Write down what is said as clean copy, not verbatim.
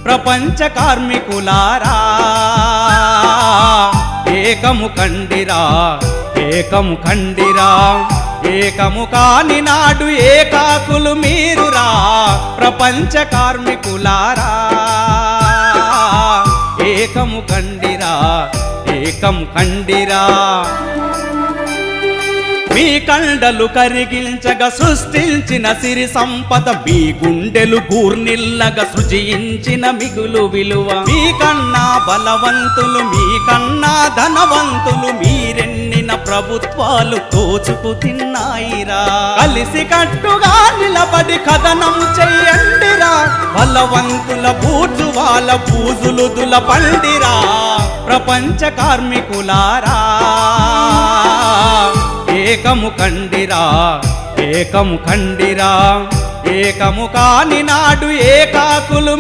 ప్రపంచ కార్మికులారా ఏకము కండిరా, ఏకము కండిరా, ఏకము కాని నాడు ఏకాకులు మీరురా. ప్రపంచ కార్మికులారా ఏకము కండిరా, ఏకము కండిరా. మీ కండలు కరిగించగా సృష్టించిన సిరి సంపద, మీ గుండెలు గూర్నిల్లగా సృజించిన మిగులు విలువ. మీ కన్నా బలవంతులు, మీ కన్నా ధనవంతులు, మీరెన్నిన ప్రభుత్వాలు దోచుకు తిన్నాయిరా. కలిసి కట్టుగా నిలబడి కథనం చెయ్యండిరా, బలవంతుల బూజువాల బూజులు దులపండిరా. ప్రపంచ కార్మికులారా ఏకము కండిరా, ఏకము కండిరా, ఏకము కాని నాడు ఏకాకులు